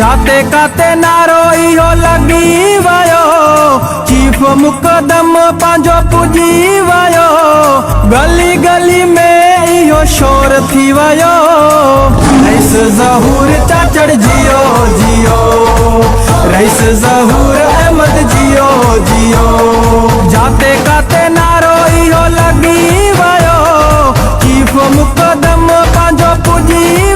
जाते काते नारो इहो लगी वयो, चीफ मुकदम पांजो पुजी वयो, गली गली में इहो शोर थी वयो। रईस ज़हूर चाचड़ जियो जियो, रईस ज़हूर अहमद जियो जियो। जाते काते नारो इहो लगी वयो, चीफ मुकदम पांजो पुजी